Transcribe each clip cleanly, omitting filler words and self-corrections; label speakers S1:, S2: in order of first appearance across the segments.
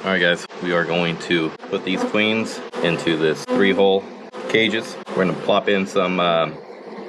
S1: Alright guys, we are going to put these queens into this 3-hole cages. We're going to plop in some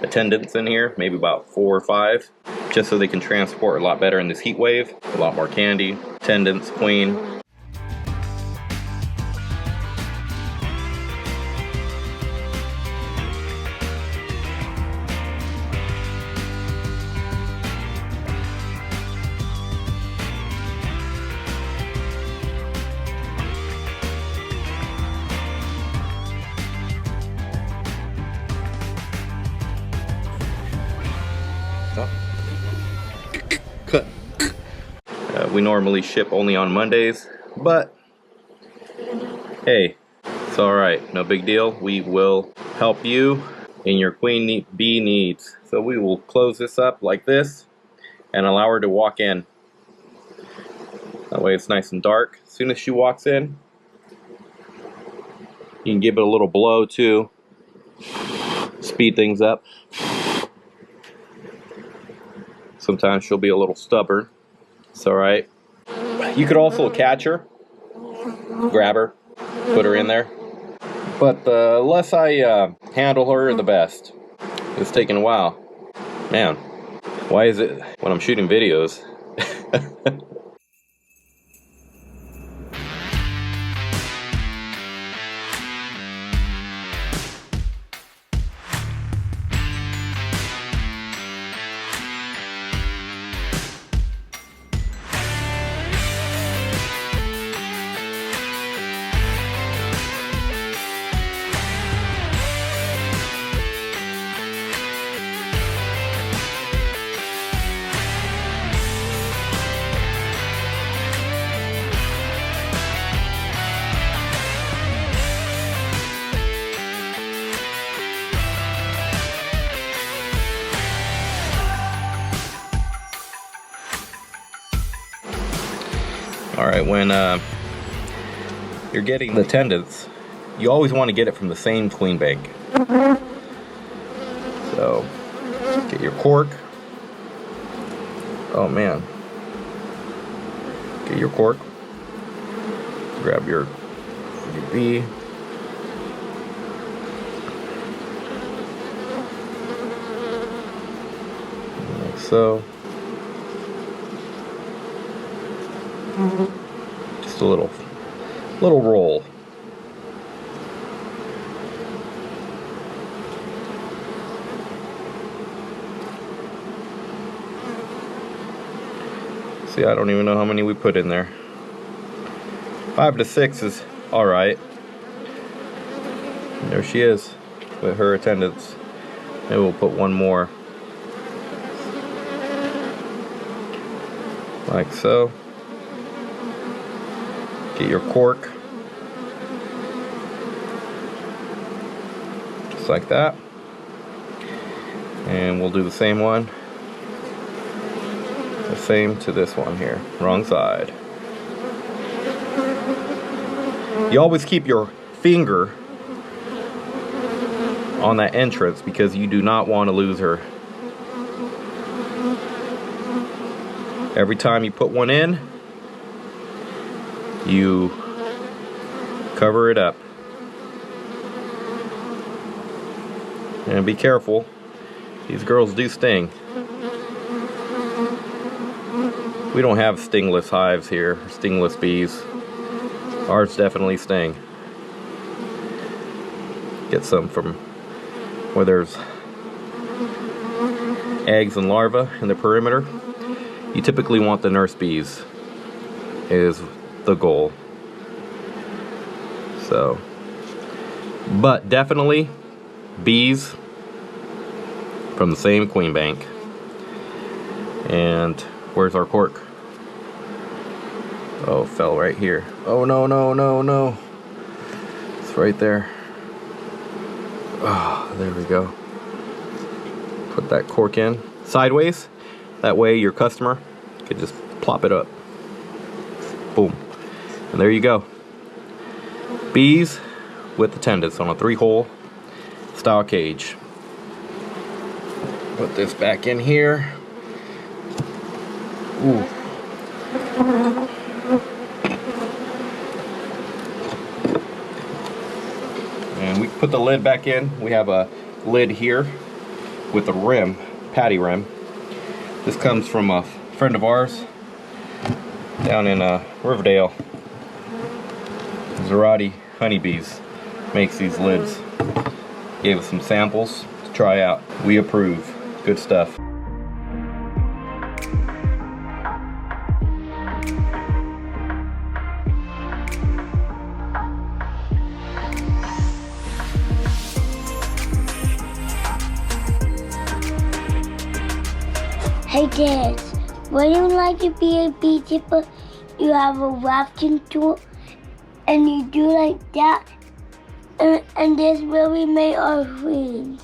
S1: attendants in here, maybe about 4 or 5, just so they can transport a lot better in this heat wave. A lot more candy, attendants, queen. Cut. We normally ship only on Mondays, but hey, it's alright, no big deal. We will help you in your queen bee needs. So we will close this up like this and allow her to walk in. That way it's nice and dark. As soon as she walks in, you can give it a little blow too. Speed things up. Sometimes she'll be a little stubborn. It's alright. You could also catch her, grab her, put her in there. But the less I handle her, the best. It's taking a while. Man, why is it when I'm shooting videos? Alright, when you're getting the attendants, you always want to get it from the same queen bank. So, get your cork. Oh man. Get your cork. Grab your bee. Like so. Just a little roll. See, I don't even know how many we put in there. 5 to 6 is alright. There she is with her attendants. Maybe we'll put one more. Like so. Get your cork. Just like that. And we'll do the same one. The same to this one here. Wrong side. You always keep your finger on that entrance because you do not want to lose her. Every time you put one in, you cover it up. And be careful. These girls do sting. We don't have stingless hives here, stingless bees. Ours definitely sting. Get some from where there's eggs and larvae in the perimeter. You typically want the nurse bees is the goal. So, but definitely bees from the same queen bank. And where's our cork? Oh, it fell right here. Oh no, no, no, no. It's right there. Oh, there we go. Put that cork in sideways. That way your customer could just plop it up. Boom. And there you go. Bees with attendants on a 3-hole style cage. Put this back in here. Ooh. And we put the lid back in. We have a lid here with a rim, patty rim. This comes from a friend of ours down in Riverdale. Uribe Honeybees makes these lids. Gave us some samples to try out. We approve. Good stuff.
S2: Hey Dad, when you like to be a beekeeper, you have a grafting tool and you do like that, and this is where we make our queens.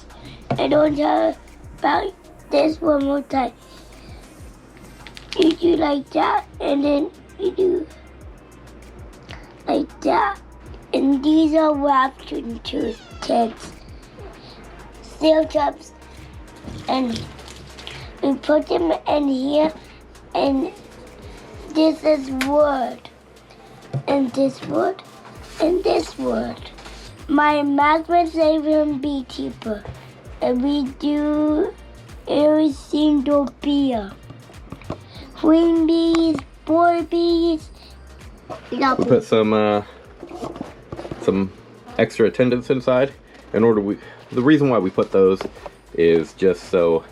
S2: I don't tell about this one more time. You do like that, and then you do like that. And these are grafting tools, tips, steel traps, and we put them in here, and this is wood, and this wood, and this wood. My master saving beekeeper, and we do every single beer. Queen bees, boy bees.
S1: We'll put some extra attendants inside. The reason why we put those is just so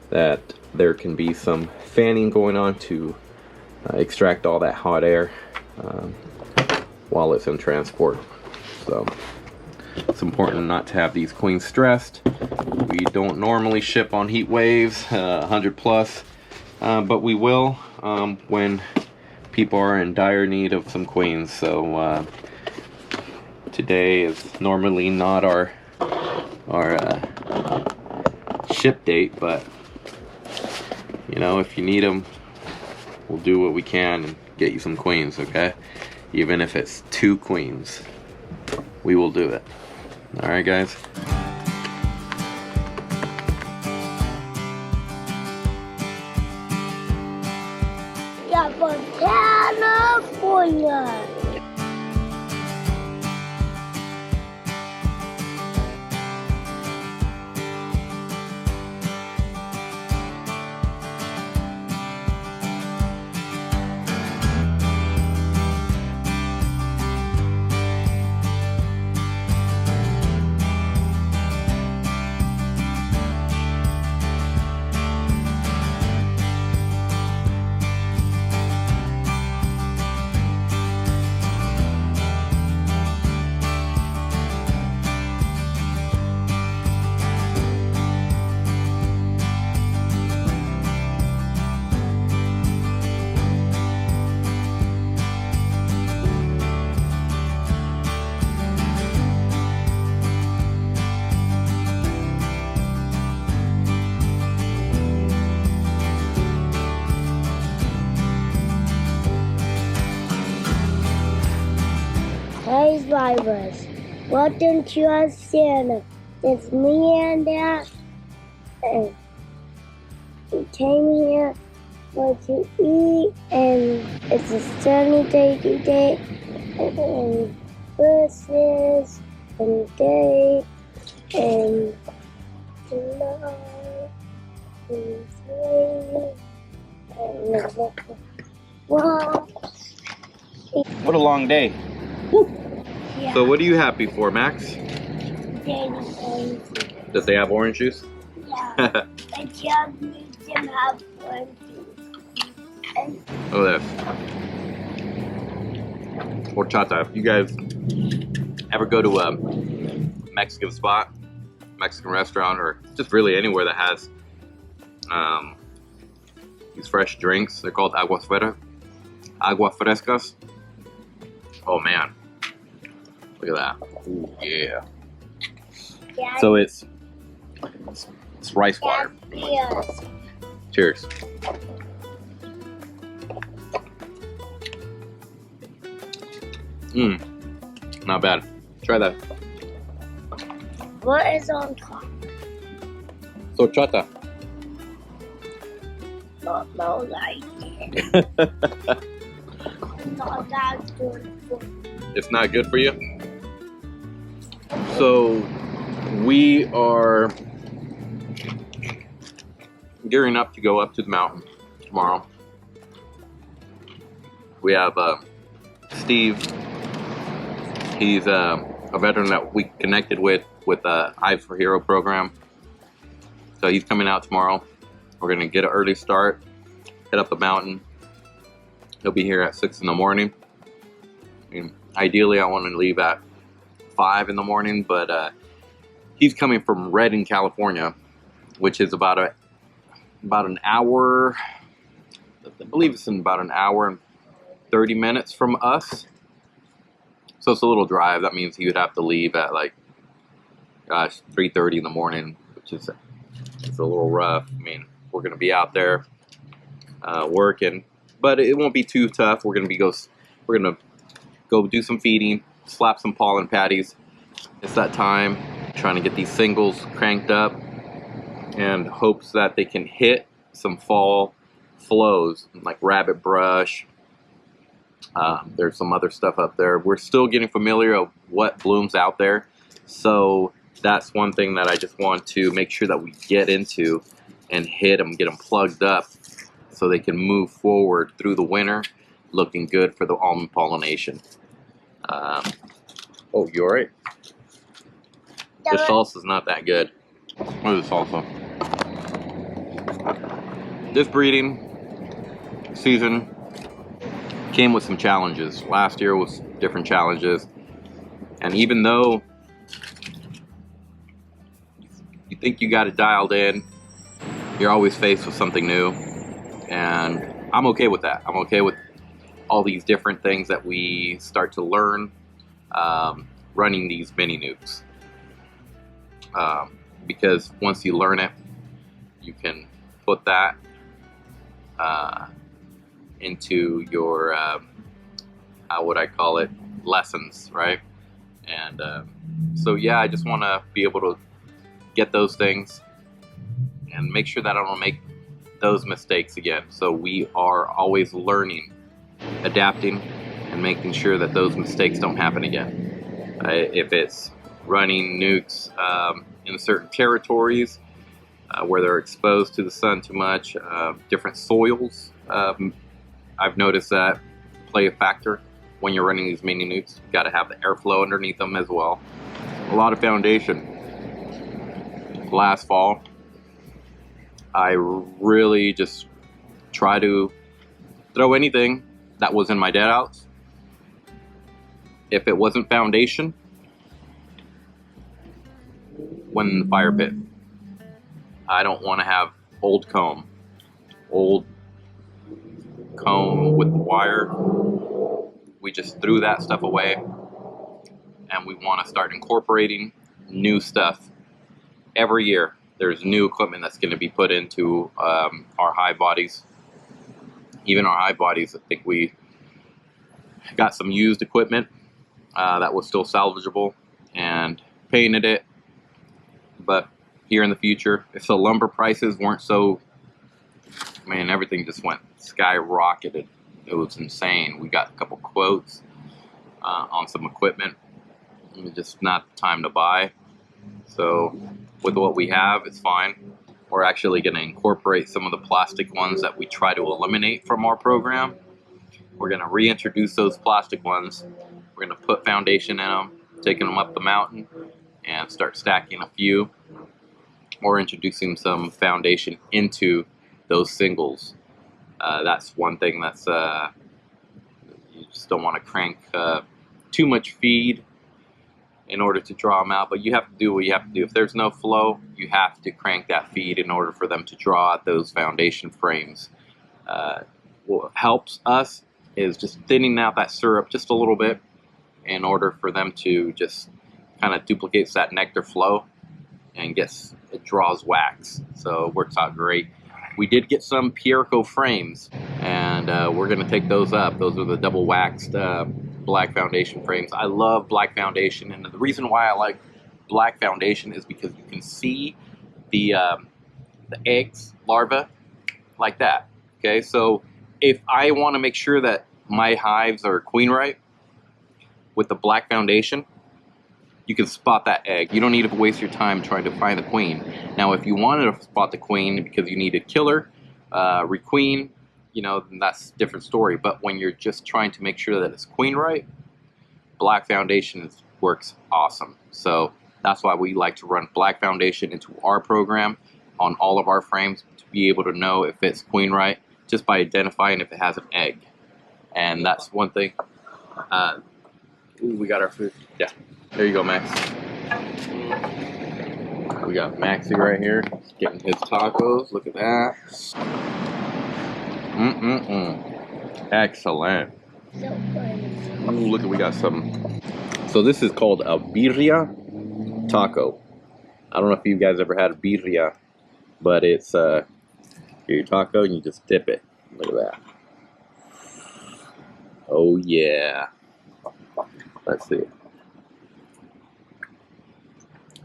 S1: that there can be some fanning going on to extract all that hot air while it's in transport. So it's important not to have these queens stressed. We don't normally ship on heat waves, 100 plus, but we will when people are in dire need of some queens. So today is normally not our ship date, but you know, if you need them, we'll do what we can and get you some queens, okay? Even if it's 2 queens, we will do it. All right, guys?
S2: Yeah, from California. Hey drivers, welcome to our channel. It's me and Dad, and we came here for to eat, and it's a sunny day today, and buses, and day, and love, and sleep, and wow.
S1: What a long day.
S2: Yeah.
S1: So what are you happy for, Max? Does they have orange juice?
S2: Yeah. But just need them have orange juice.
S1: Oh, there. Horchata. If you guys ever go to a Mexican spot, Mexican restaurant, or just really anywhere that has these fresh drinks, they're called agua frescas. Oh man, look at that. Ooh, yeah. So it's rice water. Cheers. Not bad. Try that.
S2: What is on top?
S1: Horchata.
S2: Not like it. Not that good.
S1: It's not good for you? So we are gearing up to go up to the mountain tomorrow. We have Steve. He's a veteran that we connected with the Hive for Hero program. So he's coming out tomorrow. We're gonna get an early start, head up the mountain. He'll be here at 6 in the morning. I mean, ideally, I want to leave at 5 in the morning, but he's coming from Redding, California, which is about an hour. I believe it's in about an hour and 30 minutes from us. So it's a little drive. That means he would have to leave at like, gosh, 3:30 in the morning, which is it's a little rough. I mean, we're gonna be out there working, but it won't be too tough. We're gonna go do some feeding, slap some pollen patties. It's that time, trying to get these singles cranked up, and hopes that they can hit some fall flows like rabbit brush. There's some other stuff up there. We're still getting familiar of what blooms out there, so that's one thing that I just want to make sure that we get into and hit them, get them plugged up, so they can move forward through the winter, looking good for the almond pollination. Oh, you alright? The salsa's not that good. What is the salsa? This breeding season came with some challenges. Last year was different challenges, and even though you think you got it dialed in, you're always faced with something new, and I'm okay with that. I'm okay with all these different things that we start to learn running these mini nukes, because once you learn it, you can put that into your how would I call it, lessons, right? And so yeah, I just want to be able to get those things and make sure that I don't make those mistakes again. So we are always learning, adapting, and making sure that those mistakes don't happen again. If it's running nukes in certain territories where they're exposed to the sun too much, different soils, I've noticed that play a factor when you're running these mini nukes. You've got to have the airflow underneath them as well. A lot of foundation. Last fall, I really just try to throw anything that was in my dead outs. If it wasn't foundation, went in the fire pit. I don't want to have old comb with the wire. We just threw that stuff away, and we want to start incorporating new stuff. Every year there's new equipment that's going to be put into our hive bodies. Even our hive bodies, I think we got some used equipment that was still salvageable and painted it. But here in the future, if the lumber prices weren't so, man, everything just went skyrocketed. It was insane. We got a couple quotes on some equipment. It's just not the time to buy. So with what we have, it's fine. We're actually going to incorporate some of the plastic ones that we try to eliminate from our program. We're going to reintroduce those plastic ones. We're going to put foundation in them, taking them up the mountain, and start stacking a few, or introducing some foundation into those singles. That's one thing that's you just don't want to crank too much feed in order to draw them out, but you have to do what you have to do. If there's no flow, you have to crank that feed in order for them to draw out those foundation frames. What helps us is just thinning out that syrup just a little bit in order for them to just kind of duplicates that nectar flow and it draws wax. So it works out great. We did get some Pierco frames, and we're going to take those up. Those are the double waxed black foundation frames. I love black foundation, and the reason why I like black foundation is because you can see the eggs, larvae, like that. Okay, so if I want to make sure that my hives are queen ripe with the black foundation, you can spot that egg. You don't need to waste your time trying to find the queen. Now, if you wanted to spot the queen because you need to kill her, requeen, you know, then that's a different story. But when you're just trying to make sure that it's queen right, black foundation works awesome. So that's why we like to run black foundation into our program on all of our frames to be able to know if it's queen right just by identifying if it has an egg. And that's one thing. Ooh, we got our food. Yeah, there you go, Max. We got Maxie right here getting his tacos. Look at that. Excellent. Ooh, look at, we got some. So this is called a birria taco. I don't know if you guys ever had a birria, but it's your taco and you just dip it. Look at that. Oh yeah. Let's see.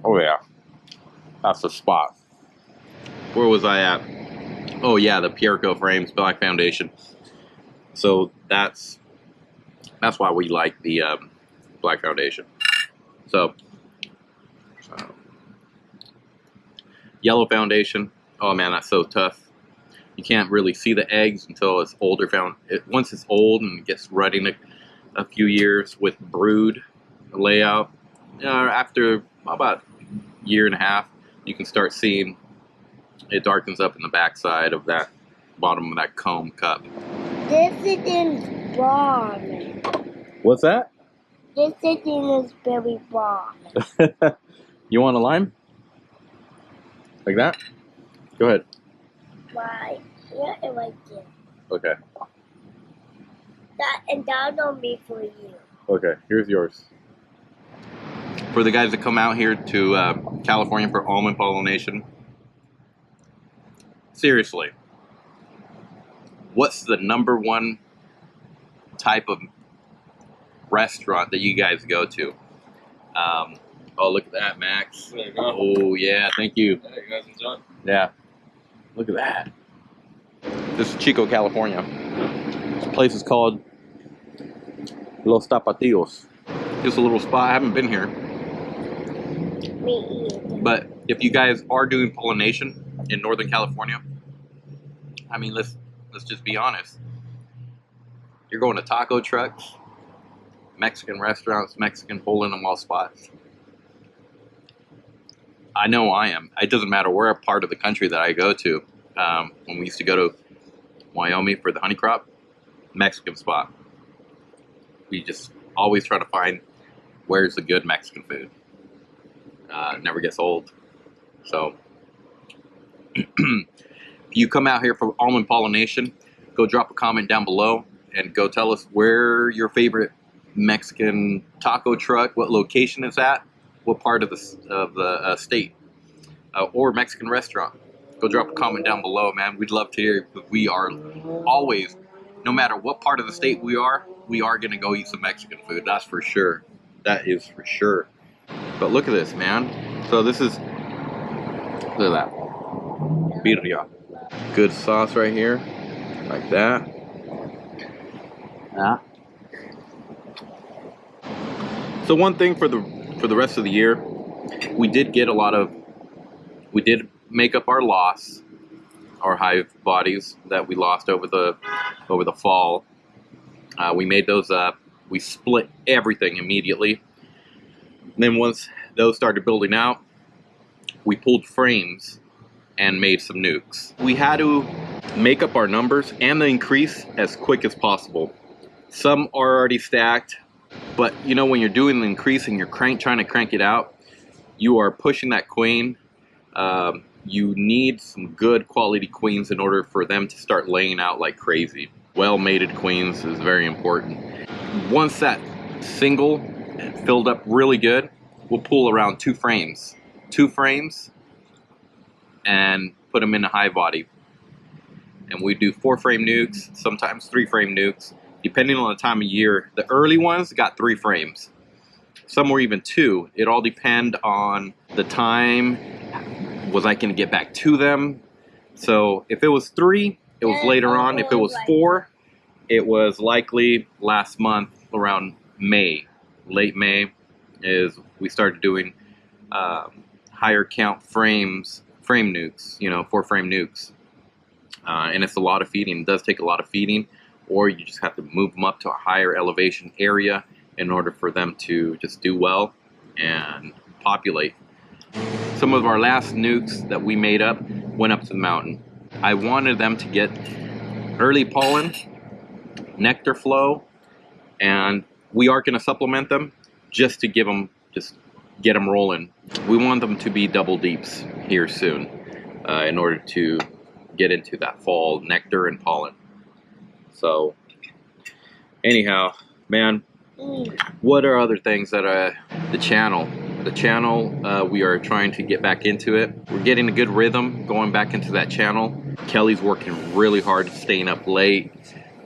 S1: Oh yeah. That's the spot. Where was I at? Oh yeah, the Pierco frames, black foundation. So that's why we like the black foundation. So yellow foundation. Oh man, that's so tough. You can't really see the eggs until it's older. Once it's old and gets running a few years with brood layout, after about a year and a half, you can start seeing it darkens up in the backside of that bottom of that comb cup.
S2: This is brown.
S1: What's that?
S2: This is very brown.
S1: You want a lime? Like that? Go ahead.
S2: Right here and right there.
S1: Okay.
S2: That don't be for you.
S1: Okay, here's yours. For the guys that come out here to California for almond pollination, seriously, what's the #1 type of restaurant that you guys go to? Oh, look at that, Max.
S3: There you go.
S1: Oh, yeah, thank you.
S3: Hey, you guys enjoy?
S1: Yeah, look at that. This is Chico, California. This place is called Los Tapatíos. Just a little spot. I haven't been here.
S2: Me either.
S1: But if you guys are doing pollination in Northern California, I mean, let's just be honest. You're going to taco trucks, Mexican restaurants, Mexican hole-in-the-wall spots. I know I am. It doesn't matter where part of the country that I go to. When we used to go to Wyoming for the honey crop, Mexican spot. We just always try to find where's the good Mexican food. Never gets old. So if you come out here for almond pollination, go drop a comment down below and go tell us where your favorite Mexican taco truck, what location it's at, what part of the state, or Mexican restaurant. Go drop a comment down below, man. We'd love to hear. We are always, no matter what part of the state we are gonna go eat some Mexican food. That's for sure. That is for sure. But look at this, man. So this is, look at that, birria. Good sauce right here, like that. Yeah. So one thing for the rest of the year, we did make up our loss, our hive bodies that we lost over the fall. We made those up. We split everything immediately. And then once those started building out, we pulled frames and made some nukes. We had to make up our numbers and the increase as quick as possible. Some are already stacked, but you know, when you're doing the increase and you're trying to crank it out, you are pushing that queen. You need some good quality queens in order for them to start laying out like crazy. Well-mated queens is very important. Once that single filled up really good, we'll pull around 2 frames. 2 frames and put them in a hive body. And we do 4-frame nukes, sometimes 3-frame nukes, depending on the time of year. The early ones got 3 frames. Some were even 2. It all depend on the time. Was I gonna get back to them? So if it was 3, it was later on. If it was 4, it was likely last month around May. Late May is we started doing higher count frame nukes, you know, 4-frame nukes. And it's a lot of feeding. It does take a lot of feeding, or you just have to move them up to a higher elevation area in order for them to just do well and populate. Some of our last nukes that we made up went up to the mountain. I wanted them to get early pollen, nectar flow, and we are going to supplement them just to give them, just get them rolling. We want them to be double deeps here soon in order to get into that fall nectar and pollen. So anyhow, man, what are other things that the channel, we are trying to get back into it. We're getting a good rhythm going back into that channel. Kelly's working really hard, staying up late.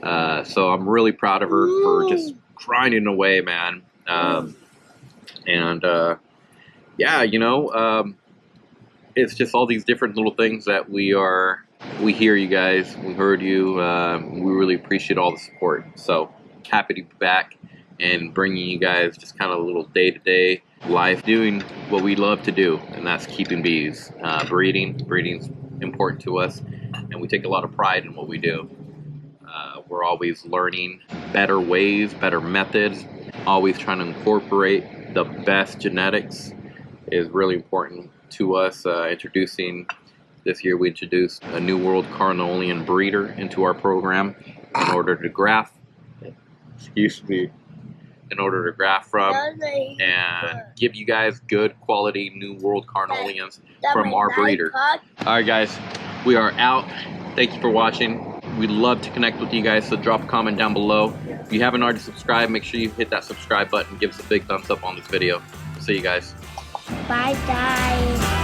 S1: So I'm really proud of her for just grinding away, man. Yeah, you know, it's just all these different little things that we hear you guys, we heard you, we really appreciate all the support. So happy to be back and bringing you guys just kind of a little day-to-day life, doing what we love to do, and that's keeping bees. Breeding's important to us, and we take a lot of pride in what we do. We're always learning better ways, better methods, always trying to incorporate the best genetics is really important to us. This year we introduced a New World Carniolan breeder into our program in order to graft, in order to graft from and give you guys good quality New World Carniolans from our breeder. Alright guys, we are out. Thank you for watching. We'd love to connect with you guys, so drop a comment down below. If you haven't already subscribed, make sure you hit that subscribe button. Give us a big thumbs up on this video. See you guys.
S2: Bye guys.